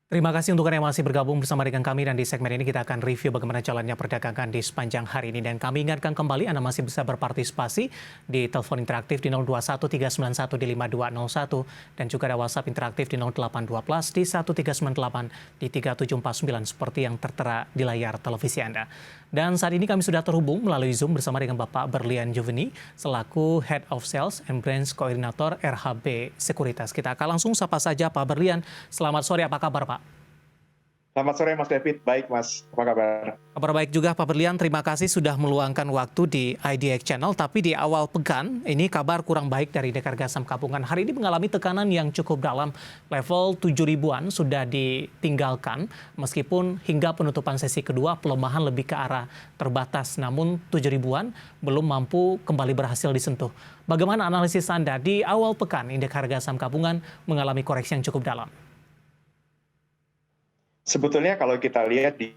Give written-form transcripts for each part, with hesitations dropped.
Terima kasih untuk Anda yang masih bergabung bersama dengan kami dan di segmen ini kita akan review bagaimana jalannya perdagangan di sepanjang hari ini dan kami ingatkan kembali Anda masih bisa berpartisipasi di telepon interaktif di 021391 di 5201 dan juga ada WhatsApp interaktif di 0812 di 1398 di 3749 seperti yang tertera di layar televisi Anda. Dan saat ini kami sudah terhubung melalui Zoom bersama dengan Bapak Berlian Juveni selaku Head of Sales and Branch Koordinator RHB Sekuritas. Kita akan langsung sapa saja Pak Berlian. Selamat sore, apa kabar Pak? Selamat sore Mas David, baik Mas, apa kabar? Kabar baik juga Pak Berlian, terima kasih sudah meluangkan waktu di IDX Channel. Tapi di awal pekan, ini kabar kurang baik dari Indeks Harga Saham Gabungan. Hari ini mengalami tekanan yang cukup dalam, level 7 ribuan sudah ditinggalkan. Meskipun hingga penutupan sesi kedua, pelemahan lebih ke arah terbatas. Namun 7 ribuan belum mampu kembali berhasil disentuh. Bagaimana analisis Anda di awal pekan, Indeks Harga Saham Gabungan mengalami koreksi yang cukup dalam? Sebetulnya kalau kita lihat di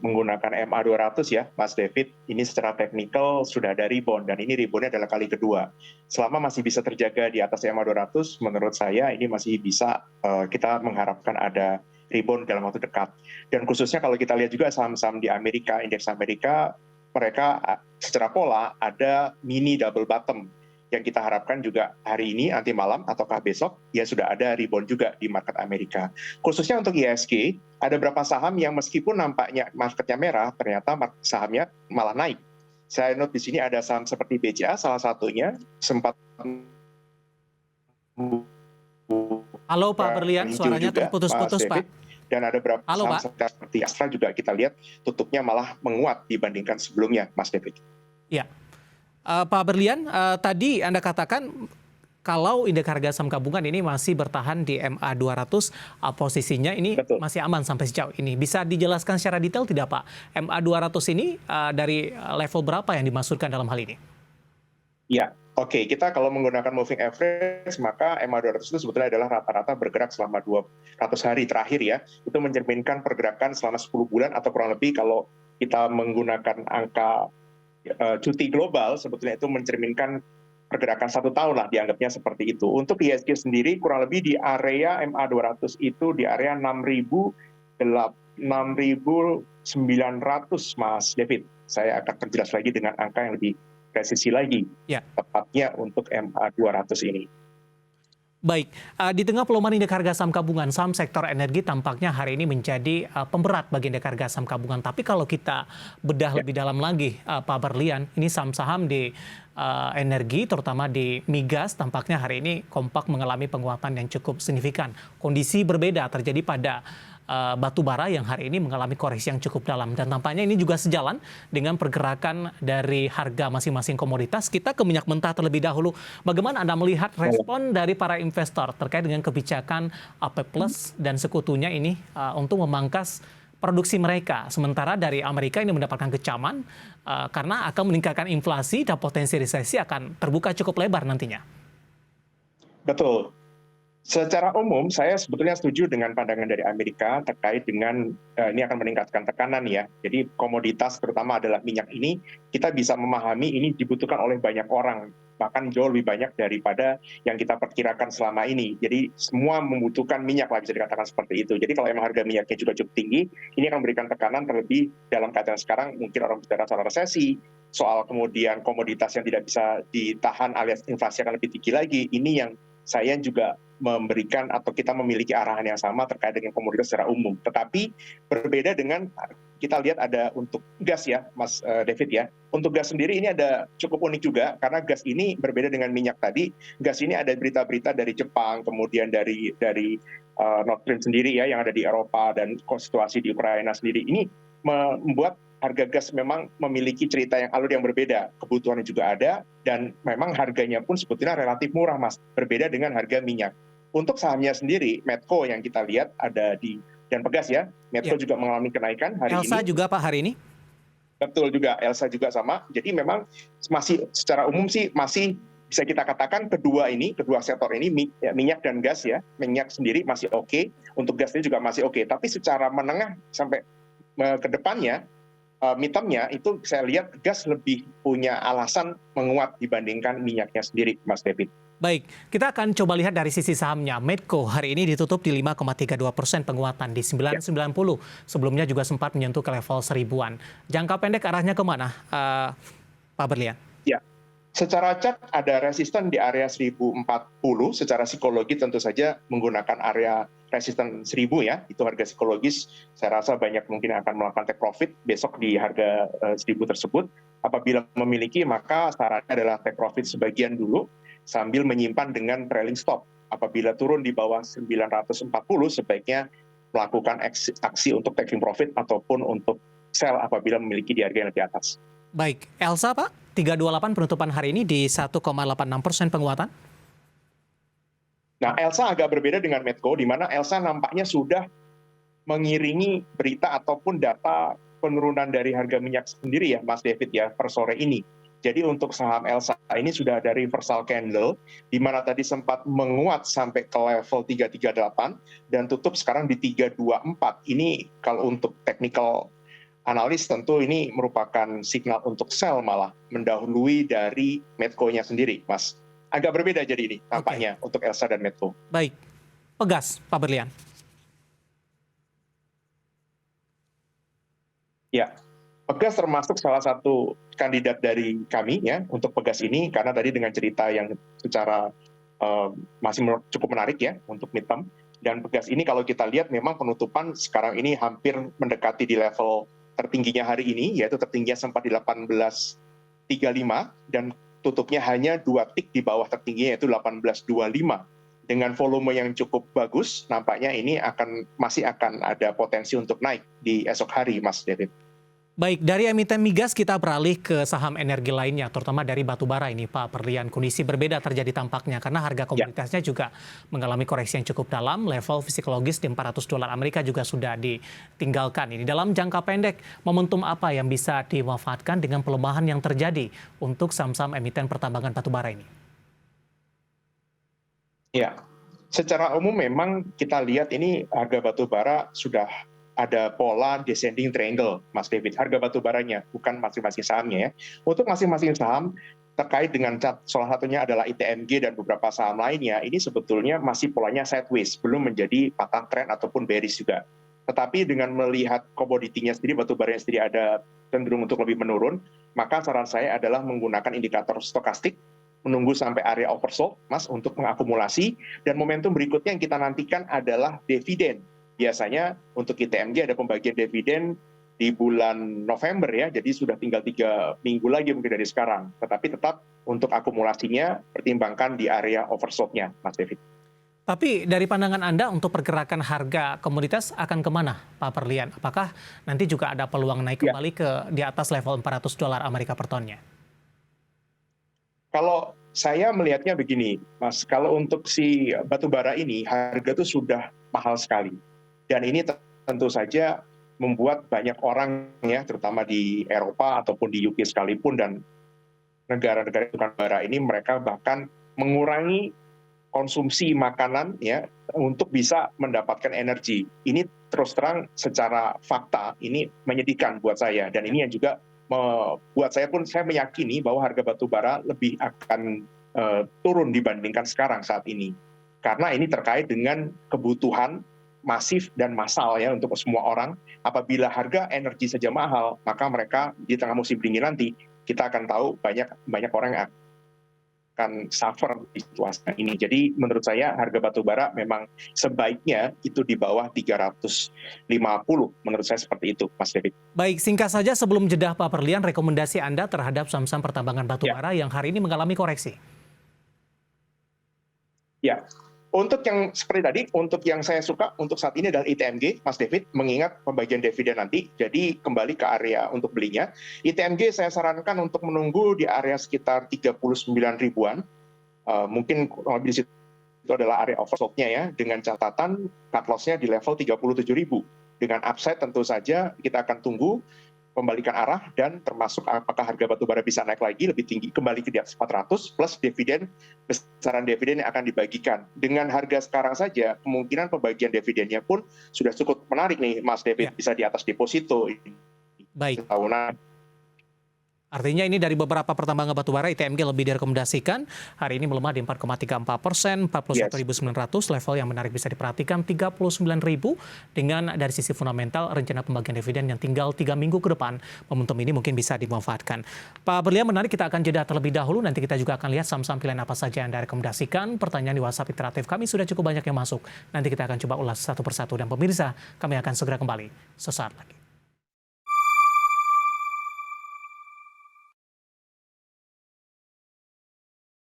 menggunakan MA 200 ya, Mas David, ini secara teknikal sudah ada rebound dan ini reboundnya adalah kali kedua. Selama masih bisa terjaga di atas MA 200, menurut saya ini masih bisa kita mengharapkan ada rebound dalam waktu dekat. Dan khususnya kalau kita lihat juga saham-saham di Amerika, indeks Amerika, mereka secara pola ada mini double bottom yang kita harapkan juga hari ini, nanti malam, ataukah besok, ya sudah ada rebound juga di market Amerika. Khususnya untuk IHSG, ada beberapa saham yang meskipun nampaknya marketnya merah, ternyata sahamnya malah naik. Saya note di sini ada saham seperti BCA, salah satunya sempat Halo Pak Berlian, suaranya juga, terputus-putus Pak. Dan ada beberapa Halo, saham Pak. seperti Astra juga kita lihat tutupnya malah menguat dibandingkan sebelumnya, Mas David. Ya. Pak Berlian, tadi Anda katakan kalau indeks harga saham gabungan ini masih bertahan di MA 200, posisinya ini Betul. masih aman sampai sejauh ini. Bisa dijelaskan secara detail tidak Pak? MA 200 ini dari level berapa yang dimaksudkan dalam hal ini? Ya, oke. Kita kalau menggunakan moving average, maka MA 200 itu sebetulnya adalah rata-rata bergerak selama 200 hari terakhir ya. Itu mencerminkan pergerakan selama 10 bulan atau kurang lebih kalau kita menggunakan angka cuti global, sebetulnya itu mencerminkan pergerakan 1 tahun lah, dianggapnya seperti itu. Untuk IHSG sendiri kurang lebih di area MA 200 itu di area 6.900 Mas David. Saya akan perjelas lagi dengan angka yang lebih presisi lagi, Ya. tepatnya untuk MA 200 ini. Baik, di tengah pelemahan indeks harga saham gabungan, saham sektor energi tampaknya hari ini menjadi pemberat bagi indeks harga saham gabungan. Tapi kalau kita bedah lebih dalam lagi, Pak Berlian, ini saham-saham di energi, terutama di migas, tampaknya hari ini kompak mengalami penguatan yang cukup signifikan. Kondisi berbeda terjadi pada batu bara yang hari ini mengalami koreksi yang cukup dalam. Dan tampaknya ini juga sejalan dengan pergerakan dari harga masing-masing komoditas. Kita ke minyak mentah terlebih dahulu. Bagaimana Anda melihat respon dari para investor terkait dengan kebijakan OPEC Plus dan sekutunya ini untuk memangkas produksi mereka? Sementara dari Amerika ini mendapatkan kecaman karena akan meningkatkan inflasi dan potensi resesi akan terbuka cukup lebar nantinya. Betul. Secara umum, saya sebetulnya setuju dengan pandangan dari Amerika terkait dengan ini akan meningkatkan tekanan ya. Jadi komoditas terutama adalah minyak ini, kita bisa memahami ini dibutuhkan oleh banyak orang, bahkan jauh lebih banyak daripada yang kita perkirakan selama ini. Jadi semua membutuhkan minyak lah, bisa dikatakan seperti itu. Jadi kalau emang harga minyaknya juga cukup tinggi, ini akan memberikan tekanan terlebih dalam keadaan sekarang mungkin orang bicara soal resesi, soal kemudian komoditas yang tidak bisa ditahan alias inflasi akan lebih tinggi lagi. Ini yang saya juga memberikan atau kita memiliki arahan yang sama terkait dengan komoditas secara umum. Tetapi berbeda dengan kita lihat ada untuk gas ya, Mas David ya. Untuk gas sendiri ini ada cukup unik juga karena gas ini berbeda dengan minyak tadi. Gas ini ada berita-berita dari Jepang, kemudian dari Nord Stream sendiri ya yang ada di Eropa dan situasi di Ukraina sendiri. Ini membuat harga gas memang memiliki cerita yang alur yang berbeda, kebutuhannya juga ada, dan memang harganya pun sebetulnya relatif murah, Mas, berbeda dengan harga minyak. Untuk sahamnya sendiri, Medco yang kita lihat ada di dan Pegas ya, Medco juga mengalami kenaikan hari ini. Elsa juga Pak hari ini? Betul juga, Elsa juga sama. Jadi memang masih secara umum sih masih bisa kita katakan kedua sektor ini minyak dan gas ya, minyak sendiri masih oke, untuk gasnya juga masih oke. Tapi secara menengah sampai ke depannya, midterm-nya itu saya lihat gas lebih punya alasan menguat dibandingkan minyaknya sendiri, Mas David. Baik, kita akan coba lihat dari sisi sahamnya. Medco hari ini ditutup di 5,32% penguatan di Ya, 990. Sebelumnya juga sempat menyentuh ke level seribuan. Jangka pendek arahnya kemana, Pak Berlian? ya. Secara chart ada resisten di area 1040, secara psikologi tentu saja menggunakan area resisten 1000 ya, itu harga psikologis. Saya rasa banyak mungkin akan melakukan take profit besok di harga 1000 tersebut. Apabila memiliki, maka sarannya adalah take profit sebagian dulu sambil menyimpan dengan trailing stop. Apabila turun di bawah 940, sebaiknya melakukan aksi untuk taking profit ataupun untuk sell apabila memiliki di harga yang lebih atas. Baik, Elsa Pak, 328 penutupan hari ini di 1,86% penguatan. Nah, Elsa agak berbeda dengan Medco, di mana Elsa nampaknya sudah mengiringi berita ataupun data penurunan dari harga minyak sendiri ya, Mas David ya, per sore ini. Jadi untuk saham Elsa ini sudah ada reversal candle, di mana tadi sempat menguat sampai ke level 338 dan tutup sekarang di 324. Ini kalau untuk technical analis tentu ini merupakan signal untuk sell malah mendahului dari Medco-nya sendiri, Mas. Agak berbeda jadi ini Oke, tampaknya untuk Elsa dan Medco. baik. Pegas, Pak Berlian. Ya, Pegas termasuk salah satu kandidat dari kami ya untuk Pegas ini karena tadi dengan cerita yang secara masih cukup menarik ya untuk midterm. Dan Pegas ini kalau kita lihat memang penutupan sekarang ini hampir mendekati di level tertingginya hari ini, yaitu tertingginya sempat di 1835 dan tutupnya hanya 2 tik di bawah tertingginya yaitu 1825. Dengan volume yang cukup bagus, nampaknya ini masih akan ada potensi untuk naik di esok hari, Mas David. Baik, dari emiten migas kita beralih ke saham energi lainnya, terutama dari batubara ini, Pak Berlian. Kondisi berbeda terjadi tampaknya karena harga Ya. komoditasnya juga mengalami koreksi yang cukup dalam. Level psikologis di 400 dolar Amerika juga sudah ditinggalkan. Ini dalam jangka pendek, momentum apa yang bisa dimanfaatkan dengan pelemahan yang terjadi untuk saham-saham emiten pertambangan batubara ini? Ya, secara umum memang kita lihat ini harga batu bara sudah ada pola descending triangle, Mas David. Harga batu baranya, bukan masing-masing sahamnya ya. Untuk masing-masing saham, terkait dengan salah satunya adalah ITMG dan beberapa saham lainnya, ini sebetulnya masih polanya sideways, belum menjadi patah tren ataupun bearish juga. Tetapi dengan melihat komoditinya sendiri, batu baranya sendiri ada cenderung untuk lebih menurun, maka saran saya adalah menggunakan indikator stokastik, menunggu sampai area oversold, Mas, untuk mengakumulasi. Dan momentum berikutnya yang kita nantikan adalah dividen. Biasanya untuk ITMG ada pembagian dividen di bulan November ya, jadi sudah tinggal 3 minggu lagi mungkin dari sekarang. Tetapi tetap untuk akumulasinya pertimbangkan di area oversold-nya, Mas David. Tapi dari pandangan Anda untuk pergerakan harga komoditas akan kemana, Pak Berlian? Apakah nanti juga ada peluang naik Ya, kembali ke di atas level 400 dolar Amerika per tonnya? kalau saya melihatnya begini, Mas, kalau untuk si batu bara ini harga itu sudah mahal sekali. Dan ini tentu saja membuat banyak orang ya, terutama di Eropa ataupun di UK sekalipun dan negara-negara tukang bara ini mereka bahkan mengurangi konsumsi makanan ya untuk bisa mendapatkan energi. Ini terus terang secara fakta ini menyedihkan buat saya dan ini yang juga buat saya pun saya meyakini bahwa harga batu bara lebih akan turun dibandingkan sekarang saat ini. Karena ini terkait dengan kebutuhan masif dan massal ya untuk semua orang. Apabila harga energi saja mahal, maka mereka di tengah musim dingin nanti kita akan tahu banyak orang yang akan suffer di situasi ini. Jadi menurut saya harga batu bara memang sebaiknya itu di bawah 350. Menurut saya seperti itu, Mas David. Baik, singkat saja sebelum jeda Pak Berlian, rekomendasi Anda terhadap saham-saham pertambangan Ya, batubara yang hari ini mengalami koreksi. ya. Untuk yang seperti tadi, untuk yang saya suka untuk saat ini adalah ITMG, Mas David, mengingat pembagian dividen nanti, jadi kembali ke area untuk belinya. ITMG saya sarankan untuk menunggu di area sekitar 39 ribuan, mungkin di situ adalah area oversold-nya ya, dengan catatan cut loss-nya di level 37 ribu. Dengan upside tentu saja kita akan tunggu pembalikan arah dan termasuk apakah harga batubara bisa naik lagi lebih tinggi kembali ke di atas 400 plus dividen, besaran dividen yang akan dibagikan. Dengan harga sekarang saja kemungkinan pembagian dividennya pun sudah cukup menarik nih Mas David, Ya, bisa di atas deposito baik. tahunan. Artinya ini dari beberapa pertambangan batubara ITMG lebih direkomendasikan. Hari ini melemah di 4,34%, Yes. 41.900. Level yang menarik bisa diperhatikan 39.000. Dengan dari sisi fundamental rencana pembagian dividen yang tinggal 3 minggu ke depan. Momentum ini mungkin bisa dimanfaatkan. Pak Berlian, menarik, kita akan jeda terlebih dahulu. Nanti kita juga akan lihat saham-saham pilihan apa saja yang direkomendasikan. Pertanyaan di WhatsApp interaktif kami sudah cukup banyak yang masuk. Nanti kita akan coba ulas satu persatu. Dan pemirsa, kami akan segera kembali sesaat lagi.